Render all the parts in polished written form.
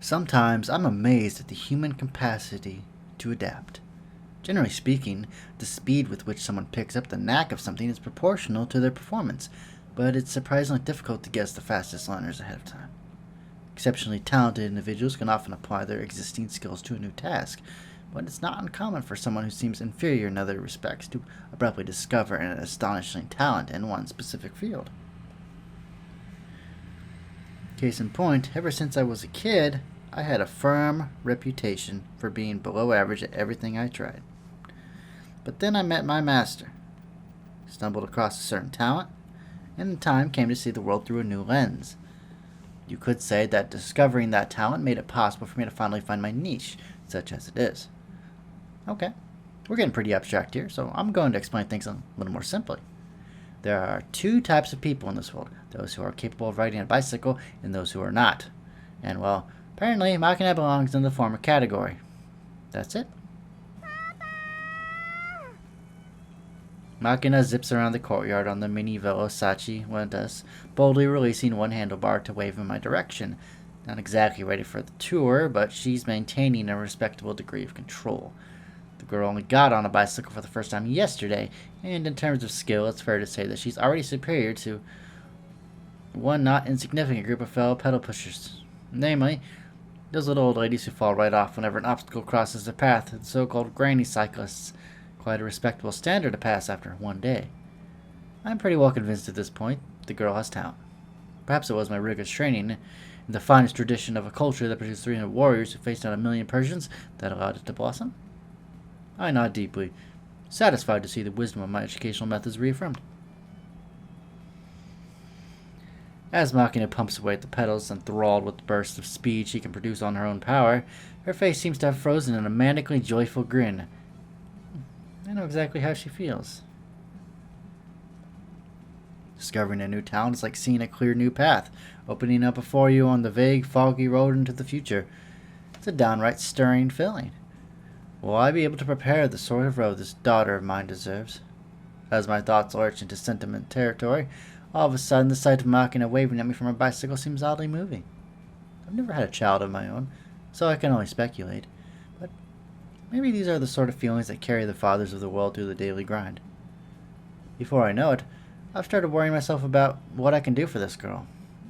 Sometimes I'm amazed at the human capacity to adapt. Generally speaking, the speed with which someone picks up the knack of something is proportional to their performance, but it's surprisingly difficult to guess the fastest learners ahead of time. Exceptionally talented individuals can often apply their existing skills to a new task, but it's not uncommon for someone who seems inferior in other respects to abruptly discover an astonishing talent in one specific field. Case in point, ever since I was a kid, I had a firm reputation for being below average at everything I tried. But then I met my master, stumbled across a certain talent, and in time came to see the world through a new lens. You could say that discovering that talent made it possible for me to finally find my niche, such as it is. Okay, we're getting pretty abstract here, so I'm going to explain things a little more simply. There are two types of people in this world, those who are capable of riding a bicycle and those who are not. And well, apparently Makina belongs in the former category. That's it. Makina zips around the courtyard on the mini Velosachi Wentas, boldly releasing one handlebar to wave in my direction. Not exactly ready for the tour, but she's maintaining a respectable degree of control. The girl only got on a bicycle for the first time yesterday, and in terms of skill, it's fair to say that she's already superior to one not insignificant group of fellow pedal pushers. Namely, those little old ladies who fall right off whenever an obstacle crosses their path, the so-called granny cyclists. Quite a respectable standard to pass after one day. I'm pretty well convinced at this point the girl has talent. Perhaps it was my rigorous training in the finest tradition of a culture that produced 300 warriors who faced down 1,000,000 Persians that allowed it to blossom. I nod deeply, satisfied to see the wisdom of my educational methods reaffirmed. As Makina pumps away at the pedals, enthralled with the bursts of speed she can produce on her own power, her face seems to have frozen in a manically joyful grin. I know exactly how she feels. Discovering a new talent is like seeing a clear new path, opening up before you on the vague, foggy road into the future. It's a downright stirring feeling. Will I be able to prepare the sort of road this daughter of mine deserves? As my thoughts lurch into sentiment territory, all of a sudden the sight of Makina waving at me from her bicycle seems oddly moving. I've never had a child of my own, so I can only speculate. But maybe these are the sort of feelings that carry the fathers of the world through the daily grind. Before I know it, I've started worrying myself about what I can do for this girl,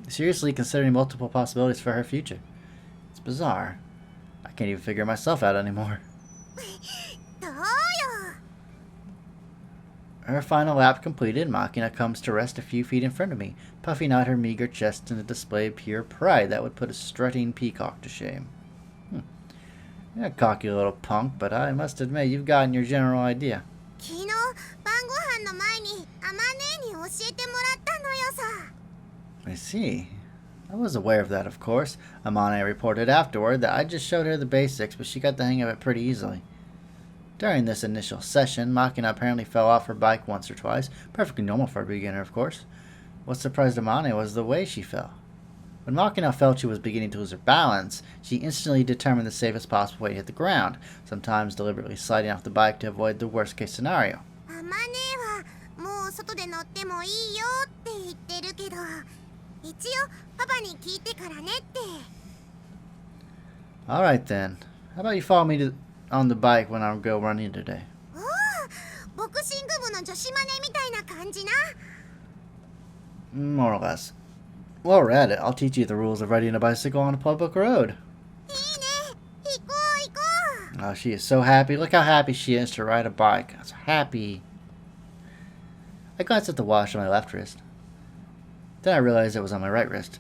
seriously considering multiple possibilities for her future. It's bizarre. I can't even figure myself out anymore. Her final lap completed, Makina comes to rest a few feet in front of me, puffing out her meager chest in a display of pure pride that would put a strutting peacock to shame. You're a cocky little punk, but I must admit you've gotten your general idea. I see. I was aware of that, of course. Amane reported afterward that I just showed her the basics, but she got the hang of it pretty easily. During this initial session, Makina apparently fell off her bike once or twice, perfectly normal for a beginner, of course. What surprised Amane was the way she fell. When Makina felt she was beginning to lose her balance, she instantly determined the safest possible way to hit the ground, sometimes deliberately sliding off the bike to avoid the worst-case scenario. Alright then, how about you follow me on the bike when I go running today? More or less. While we're at it, I'll teach you the rules of riding a bicycle on a public road. Oh, she is so happy. Look how happy she is to ride a bike. So happy. I glanced at the watch on my left wrist. Then I realized it was on my right wrist.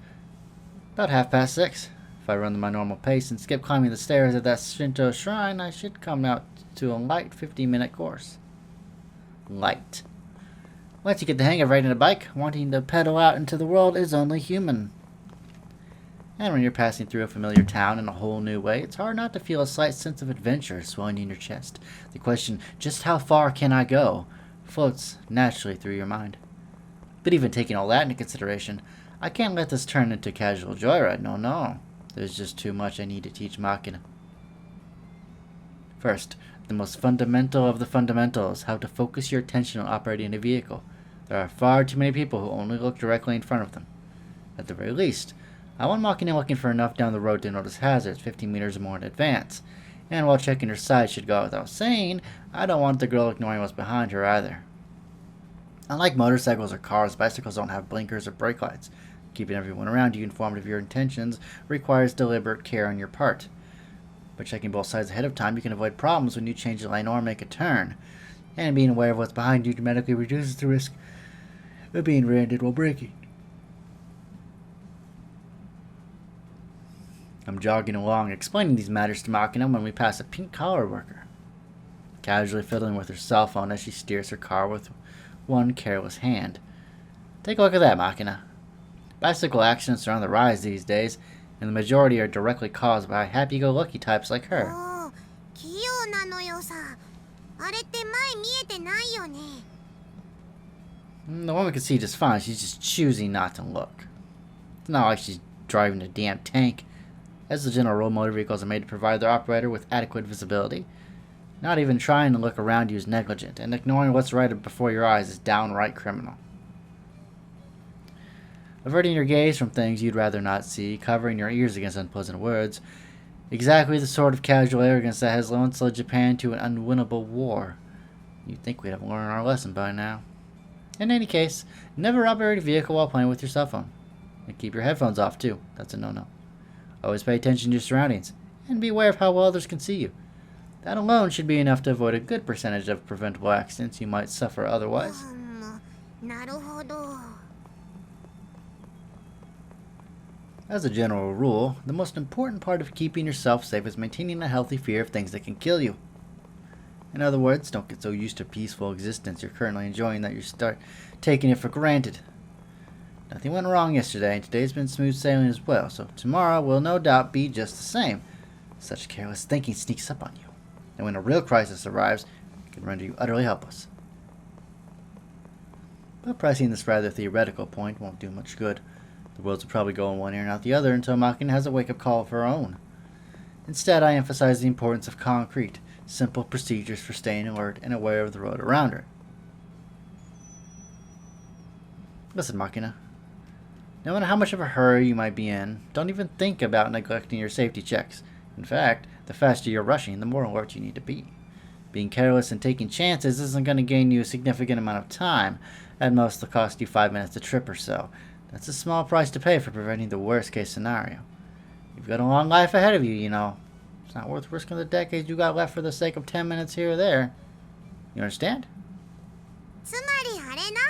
About 6:30. If I run my normal pace and skip climbing the stairs at that Shinto shrine, I should come out to a light 50-minute course. Light. Once you get the hang of riding a bike, wanting to pedal out into the world is only human. And when you're passing through a familiar town in a whole new way, it's hard not to feel a slight sense of adventure swelling in your chest. The question, just how far can I go, floats naturally through your mind. But even taking all that into consideration, I can't let this turn into casual joyride. No. There's just too much I need to teach Makina. First, the most fundamental of the fundamentals, how to focus your attention on operating a vehicle. There are far too many people who only look directly in front of them. At the very least, I want Makina looking for enough down the road to notice hazards 15 meters or more in advance. And while checking her side should go without saying, I don't want the girl ignoring what's behind her either. Unlike motorcycles or cars, bicycles don't have blinkers or brake lights. Keeping everyone around you informed of your intentions requires deliberate care on your part. By checking both sides ahead of time, you can avoid problems when you change the lane or make a turn. And being aware of what's behind you dramatically reduces the risk of being rear-ended while braking. I'm jogging along, explaining these matters to Makina when we pass a pink-collar worker, casually fiddling with her cell phone as she steers her car with one careless hand. Take a look at that, Makina. Bicycle accidents are on the rise these days, and the majority are directly caused by happy-go-lucky types like her. Oh, 器用なのよさ。あれって前見えてないよね。The woman can see just fine, she's just choosing not to look. It's not like she's driving a damn tank. As a general rule, motor vehicles are made to provide their operator with adequate visibility. Not even trying to look around you is negligent, and ignoring what's right before your eyes is downright criminal. Averting your gaze from things you'd rather not see, covering your ears against unpleasant words, exactly the sort of casual arrogance that has once led Japan to an unwinnable war. You'd think we'd have learned our lesson by now. In any case, never operate a vehicle while playing with your cell phone. And keep your headphones off too, that's a no-no. Always pay attention to your surroundings, and be aware of how well others can see you. That alone should be enough to avoid a good percentage of preventable accidents you might suffer otherwise. なるほど。 As a general rule, the most important part of keeping yourself safe is maintaining a healthy fear of things that can kill you. In other words, don't get so used to peaceful existence you're currently enjoying that you start taking it for granted. Nothing went wrong yesterday, and today's been smooth sailing as well, so tomorrow will no doubt be just the same. Such careless thinking sneaks up on you, and when a real crisis arrives, it can render you utterly helpless. But pressing this rather theoretical point won't do much good. The worlds will probably go in one ear and out the other until Makina has a wake-up call of her own. Instead, I emphasize the importance of concrete, simple procedures for staying alert and aware of the road around her. Listen, Makina. No matter how much of a hurry you might be in, don't even think about neglecting your safety checks. In fact, the faster you're rushing, the more alert you need to be. Being careless and taking chances isn't going to gain you a significant amount of time. At most, it'll cost you 5 minutes a trip or so. That's a small price to pay for preventing the worst-case scenario. You've got a long life ahead of you, you know. It's not worth risking the decades you got left for the sake of 10 minutes here or there. You understand? つまりあれな、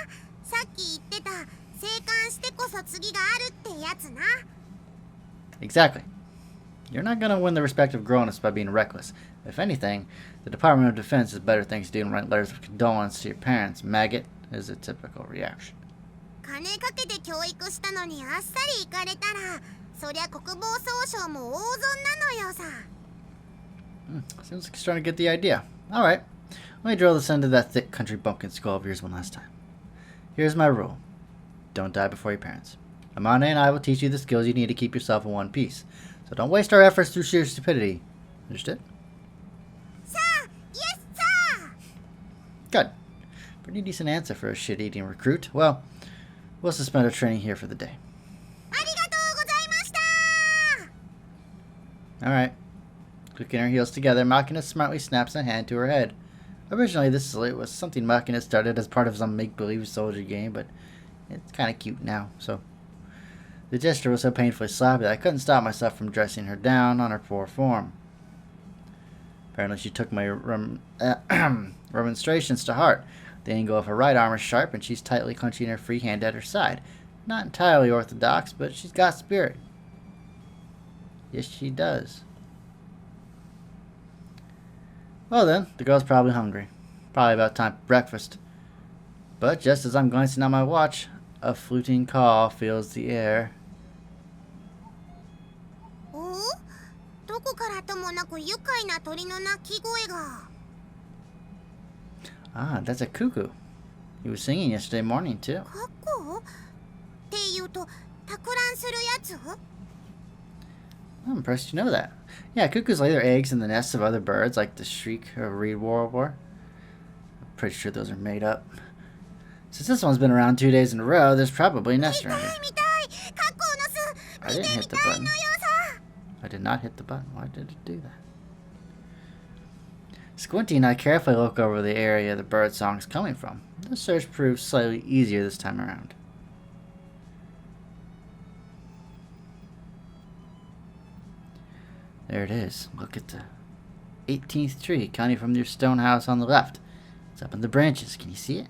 さっき言ってた生還してこそ次があるってやつな。 Exactly. You're not going to win the respect of grown-ups by being reckless. If anything, the Department of Defense has better things to do than write letters of condolence to your parents. Maggot is a typical reaction. 金かけて教育したのにあっさり行かれたら、そりゃ国防総省も大損なのよさ。Seems like you're starting to get the idea. Alright, let me drill this into that thick country bumpkin skull of yours one last time. Here's my rule. Don't die before your parents. Amane and I will teach you the skills you need to keep yourself in one piece. So don't waste our efforts through sheer stupidity. Understood? Sir! Yes, sir! Good. Pretty decent answer for a shit-eating recruit. Well, we'll suspend our training here for the day. ありがとうございました Alright. Clicking her heels together, Makina smartly snaps a hand to her head. Originally, this salute was something Makina started as part of some make-believe soldier game, but it's kind of cute now, so... The gesture was so painfully sloppy that I couldn't stop myself from dressing her down on her poor form. Apparently she took my remonstrations to heart. The angle of her right arm is sharp, and she's tightly clenching her free hand at her side. Not entirely orthodox, but she's got spirit. Yes, she does. Well then, the girl's probably hungry. Probably about time for breakfast. But just as I'm glancing at my watch, a fluting call fills the air. お？どこからともなく愉快な鳥の鳴き声が。Ah, that's a cuckoo. He was singing yesterday morning, too. カッコって言うと、托卵するやつ？ I'm impressed you know that. Yeah, cuckoos lay their eggs in the nests of other birds, like the shriek or reed warbler. I'm pretty sure those are made up. Since this one's been around 2 days in a row, there's probably a nest around here. 見たいカッコの巣 I didn't hit the button. I did not hit the button. Why did it do that? Squinting, I carefully look over the area the bird song is coming from. The search proves slightly easier this time around. There it is. Look at the 18th tree, counting from your stone house on the left. It's up in the branches. Can you see it?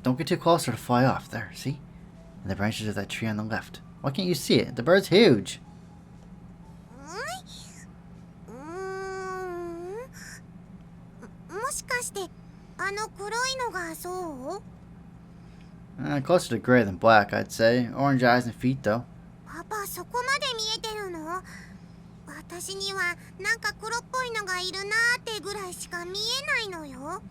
Don't get too close or it'll fly off. There, see? In the branches of that tree on the left. Why can't you see it? The bird's huge. Closer to gray than black, I'd say. Orange eyes and feet, though. Papa, そこまで見えてるの？私にはなんか黒っぽいのがいるなーってぐらいしか見えないのよ。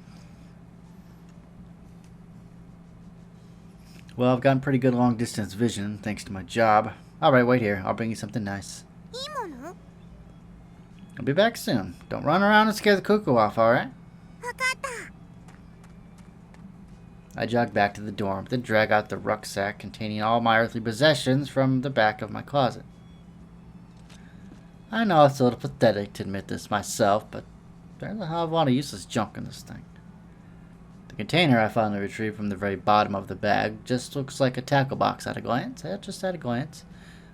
Well, I've gotten pretty good long distance vision thanks to my job. Alright, wait here. I'll bring you something nice. いいもの？ I'll be back soon. Don't run around and scare the cuckoo off, alright? わかった。I jog back to the dorm, then drag out the rucksack containing all my earthly possessions from the back of my closet. I know it's a little pathetic to admit this myself, but there's a hell of a lot of useless junk in this thing. The container I finally retrieved from the very bottom of the bag just looks like a tackle box at a glance, just at a glance.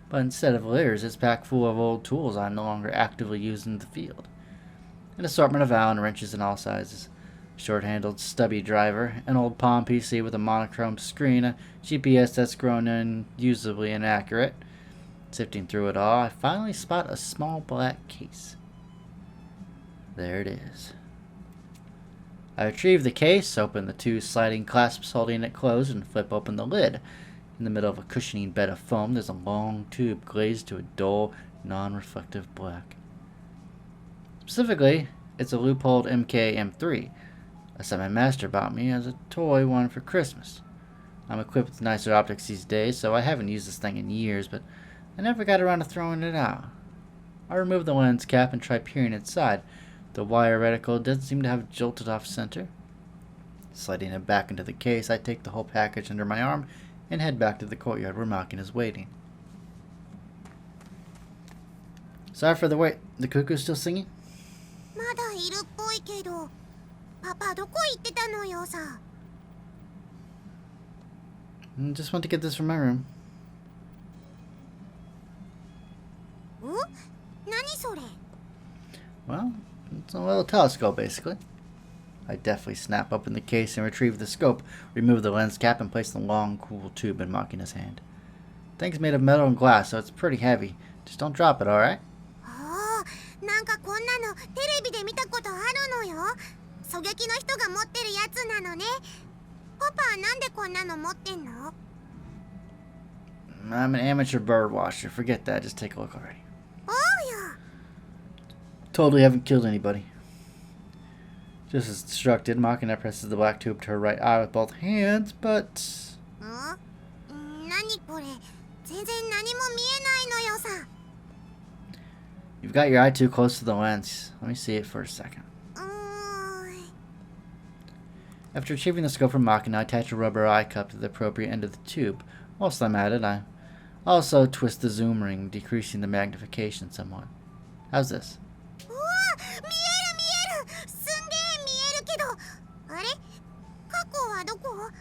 But instead of litters, it's packed full of old tools I no longer actively use in the field. An assortment of Allen wrenches in all sizes. Short-handled stubby driver, an old Palm PC with a monochrome screen, a GPS that's grown unusably inaccurate. Sifting through it all, I finally spot a small black case. There it is. I retrieve the case, open the two sliding clasps holding it closed, and flip open the lid. In the middle of a cushioning bed of foam, there's a long tube glazed to a dull, non-reflective black. Specifically, it's a loopholed MK-M3. A set my master bought me as a toy one for Christmas. I'm equipped with nicer optics these days, so I haven't used this thing in years, but I never got around to throwing it out. I remove the lens cap and try peering inside. The wire reticle doesn't seem to have jolted off center. Sliding it back into the case, I take the whole package under my arm and head back to the courtyard where Makina is waiting. Sorry for the wait. The cuckoo's still singing? まだいるっぽいけど、パパどこ行ってたのよさ。Just want to get this from my room. 何それ？ Well, it's a little telescope, basically. I deftly snap open the case and retrieve the scope, remove the lens cap, and place the long, cool tube in Makina's hand. The thing's made of metal and glass, so it's pretty heavy. Just don't drop it, alright? ああ、なんかこんなのテレビで見たことあるのよ。狙撃の人が持ってるやつなのね。パパはなんでこんなの持ってんの？ I'm an amateur bird watcher. Forget that. Just take a look already. おうよ。 Totally haven't killed anybody. Just as instructed, Makina presses the black tube to her right eye with both hands, but... 何これ？全然何も見えないのよさ。 You've got your eye too close to the lens. Let me see it for a second. After retrieving the scope from Makina, I attach a rubber eye cup to the appropriate end of the tube. Whilst I'm at it, I also twist the zoom ring, decreasing the magnification somewhat. How's this? うわ、見える見える。すんげえ見えるけど、あれ？過去はどこ？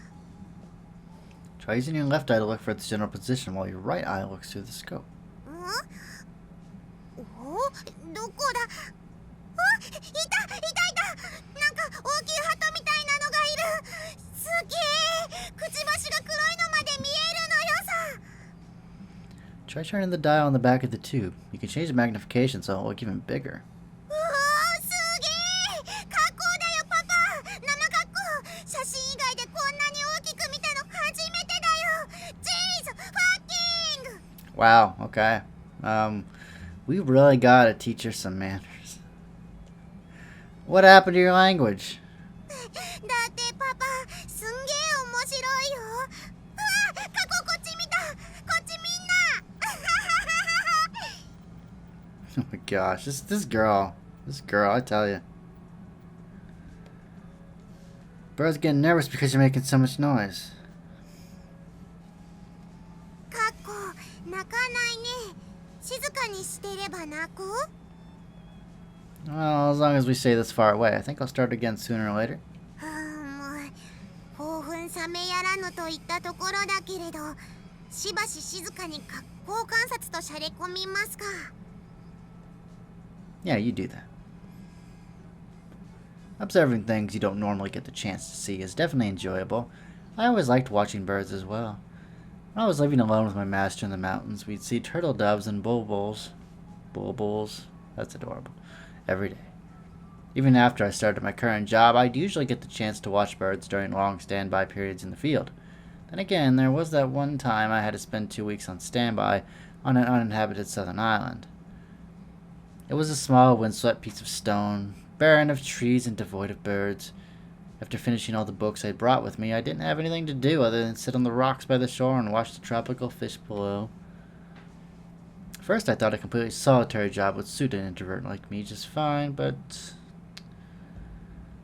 Try using your left eye to look for its general position while your right eye looks through the scope. どこだ？あ、いたいたいた。なんか大きい鳩みたいなのがいる。すげえ。くちばしが黒いのまで見えるのよさ。 Try turning the dial on the back of the tube. You can change the magnification so it'll look even bigger. うお、すげえ。過去だよパパ。生過去。写真以外でこんなに大きく見たの初めてだよ。ジーズ、ファッキング。 Wow, okay. We really gotta teach her some manners. What happened to your language? だってパパ、すんげえ面白いよ。うわ、過去こっち見た。こっちみんな。 Oh my gosh, this girl, I tell you. Birds getting nervous because you're making so much noise. かっこ泣かないね。静かにしてれば泣く？ Well, as long as we stay this far away, I think I'll start again sooner or later. もう興奮冷めやらぬといったところだけれど、しばし静かに格好観察としゃれ込みますか。 Yeah, you do that. Observing things you don't normally get the chance to see is definitely enjoyable. I always liked watching birds as well. When I was living alone with my master in the mountains, we'd see turtle doves and bulbuls. Bulbuls? That's adorable. Every day. Even after I started my current job, I'd usually get the chance to watch birds during long standby periods in the field. Then again, there was that one time I had to spend 2 weeks on standby on an uninhabited southern island. It was a small, windswept piece of stone, barren of trees and devoid of birds. After finishing all the books I brought with me, I didn't have anything to do other than sit on the rocks by the shore and watch the tropical fish below. First, I thought a completely solitary job would suit an introvert like me just fine, but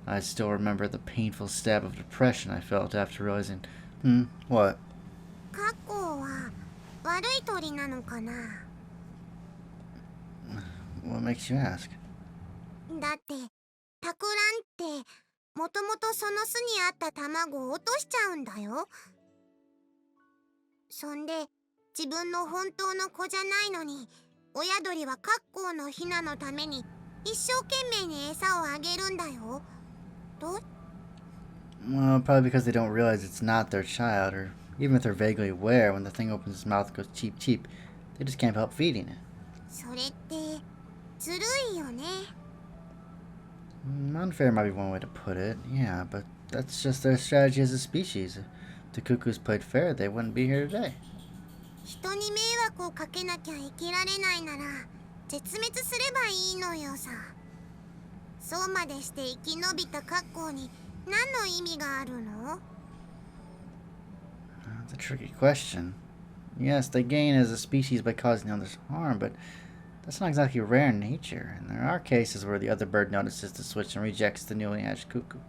I still remember the painful stab of depression I felt after realizing, what? カッコは悪い鳥なのかな。 What makes you ask? だってたくらんってもともとその巣にあった卵を落としちゃうんだよ。そんで自分の本当の子じゃないのに親鳥はカッコウのヒナのために一生懸命に餌をあげるんだよ。どう？ Well, probably because they don't realize it's not their child, or even if they're vaguely aware when the thing opens its mouth and goes cheep cheep, they just can't help feeding it. それってずるいよね。 Unfair might be one way to put it, yeah, but that's just their strategy as a species. If the cuckoos played fair, they wouldn't be here today. 人に迷惑をかけなきゃ生きられないなら絶滅すればいいのよさ。そうまでして生き延びたカッコウに何の意味があるの？ That's a tricky question. Yes, they gain as a species by causing others harm, but that's not exactly rare in nature, and there are cases where the other bird notices the switch and rejects the newly hatched cuckoo.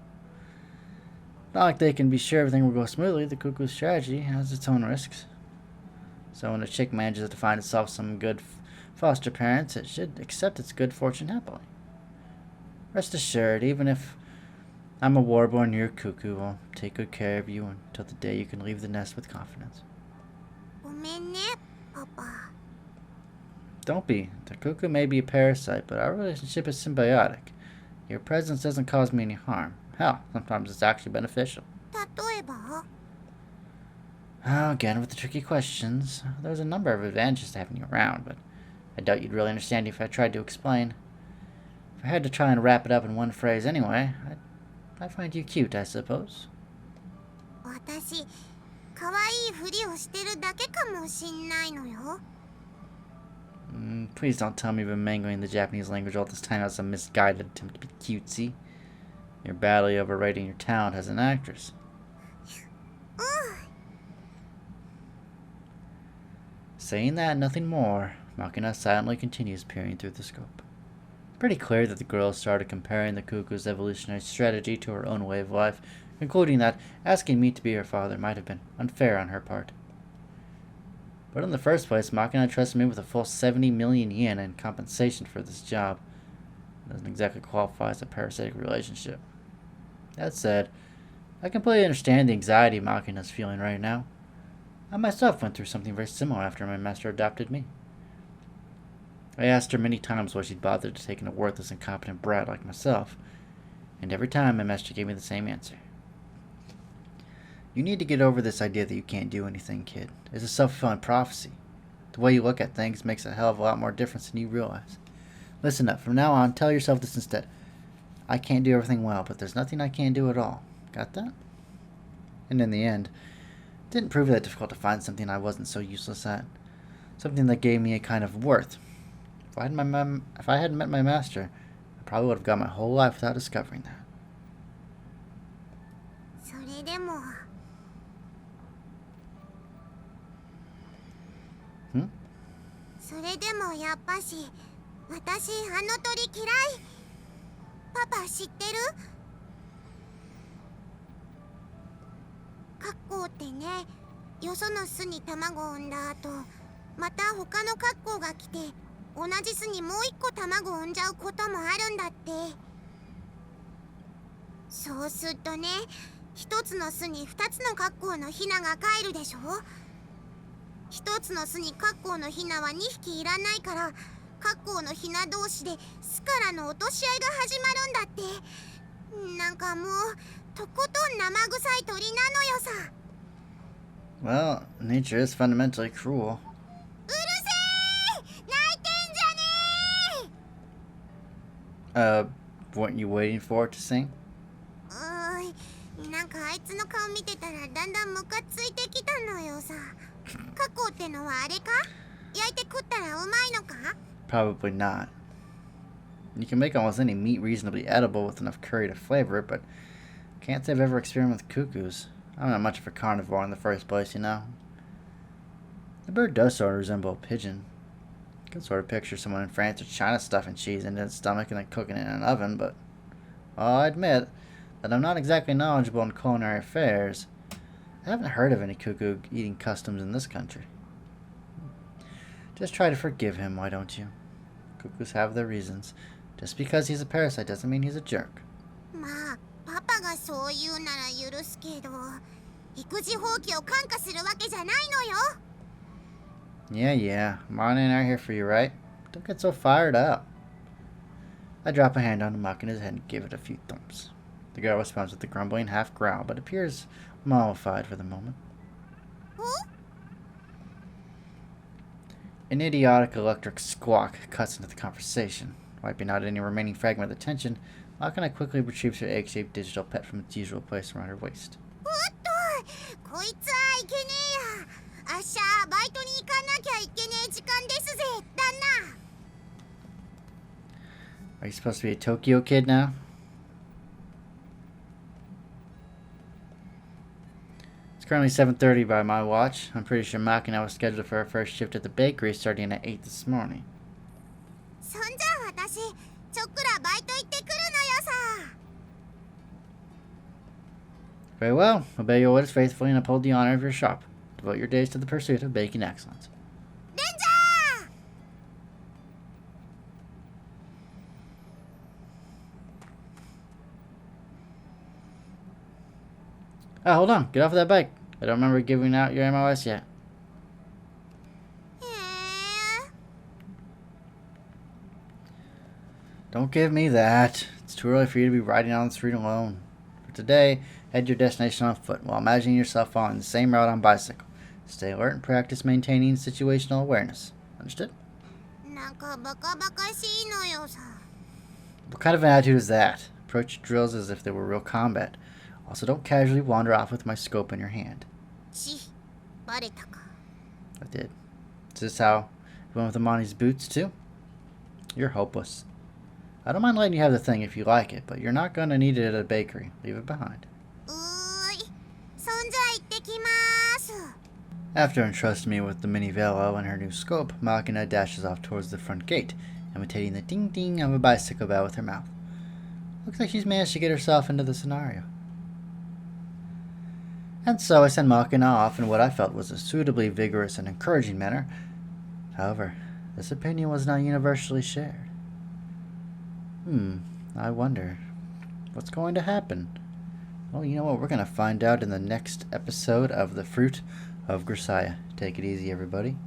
Not like they can be sure everything will go smoothly, the cuckoo's strategy has its own risks. So when a chick manages to find itself some good foster parents, it should accept its good fortune happily. Rest assured, even if I'm a warborn and you're a cuckoo, I'll take good care of you until the day you can leave the nest with confidence. ごめんね、パパ。 Don't be. The cuckoo may be a parasite, but our relationship is symbiotic. Your presence doesn't cause me any harm. Hell, sometimes it's actually beneficial. 例えば？ Again, with the tricky questions, there's a number of advantages to having you around, but I doubt you'd really understand if I tried to explain. If I had to try and wrap it up in one phrase anyway, I find you cute, I suppose. 私、可愛いふりをしてるだけかもしんないのよ。 Please don't tell me you've been mangling the Japanese language all this time as a misguided attempt to be cutesy. You're badly overrating your talent as an actress. Saying that, nothing more. Makina silently continues peering through the scope. Pretty clear that the girl started comparing the cuckoo's evolutionary strategy to her own way of life, concluding that asking me to be her father might have been unfair on her part. But in the first place, Makina trusted me with a full 70 million yen in compensation for this job. It doesn't exactly qualify as a parasitic relationship. That said, I completely understand the anxiety Makina's feeling right now. I myself went through something very similar after my master adopted me. I asked her many times why she'd bothered to take in a worthless, incompetent brat like myself, and every time my master gave me the same answer. You need to get over this idea that you can't do anything, kid. It's a self-fulfilling prophecy. The way you look at things makes a hell of a lot more difference than you realize. Listen up. From now on, tell yourself this instead. I can't do everything well, but there's nothing I can't do at all. Got that? And in the end, it didn't prove that difficult to find something I wasn't so useless at. Something that gave me a kind of worth. If I hadn't met my master, I probably would have gone my whole life without discovering that. それでも。 それでもやっぱし私あの鳥嫌い。パパ知ってる？よその巣に卵を産んだ後、また他のカッコウが来て同じ巣にもう一個卵を産んじゃうこともあるんだって。そうするとね、一つの巣に二つのカッコウのヒナが帰るでしょ。一つの巣にカッコウのヒナは2匹いらないから、カッコウのヒナ同士で巣からの落とし合いが始まるんだって。なんかもうとことん生臭い鳥なのよさ。 Well, nature is fundamentally cruel. うるせえ、泣いてんじゃね Weren't you waiting for it to sing? え。なんかあいつの顔見てたらだんだんムカついてきたのよさ。カッコウってのはあれか？焼いて食ったらうまいのか？ Probably not. You can make almost any meat reasonably edible with enough curry to flavor it, but can't say I've ever experimented with cuckoos. I'm not much of a carnivore in the first place, you know. The bird does sort of resemble a pigeon. I can sort of picture someone in France or China stuffing cheese into its stomach and then cooking it in an oven, but I admit that I'm not exactly knowledgeable in culinary affairs. I haven't heard of any cuckoo eating customs in this country. Just try to forgive him, why don't you? Cuckoos have their reasons. Just because he's a parasite doesn't mean he's a jerk. まあパパがそう言うなら許すけど、育児放棄を感化するわけじゃないのよ。 Yeah, Marnie and I are here for you, right? Don't get so fired up. I drop a hand on Makina's head and give it a few thumps. The girl responds with a grumbling half growl, but appears mollified for the moment. An idiotic electric squawk cuts into the conversation. Wiping out any remaining fragment of the tension, Makina quickly retrieves her egg-shaped digital pet from its usual place around her waist. おっと、こいつはいけねえや。明日バイトに行かなきゃいけねえ時間ですぜ、旦那。 Are you supposed to be a Tokyo kid now? It's currently 7:30 by my watch. I'm pretty sure Makina was scheduled for her first shift at the bakery starting at 8 this morning. そんじゃ私ちょっくらバイト行ってくるのよさ。 Very well. Obey your orders faithfully and uphold the honor of your shop. Devote your days to the pursuit of baking excellence. レンジャー。 Ah, hold on. Get off of that bike. I don't remember giving out your MOS yet. へえ。 Don't give me that. It's too early for you to be riding on the street alone. For today, head to your destination on foot while imagining yourself following the same route on bicycle. Stay alert and practice maintaining situational awareness. Understood? なんかバカバカしいのよさ。 What kind of an attitude is that? Approach drills as if they were real combat. Also, don't casually wander off with my scope in your hand. ち、バレたか。 I did. Is this how you went with Amani's boots, too? You're hopeless. I don't mind letting you have the thing if you like it, but you're not going to need it at a bakery. Leave it behind. うーい。そんじゃ行ってきまーす。 After entrusting me with the mini velo and her new scope, Makina dashes off towards the front gate, imitating the ding-ding of a bicycle bell with her mouth. Looks like she's managed to get herself into the scenario. And so I sent Makina off in what I felt was a suitably vigorous and encouraging manner. However, this opinion was not universally shared. I wonder, what's going to happen? Well, you know what? We're going to find out in the next episode of The Fruit of Grisaia. Take it easy, everybody.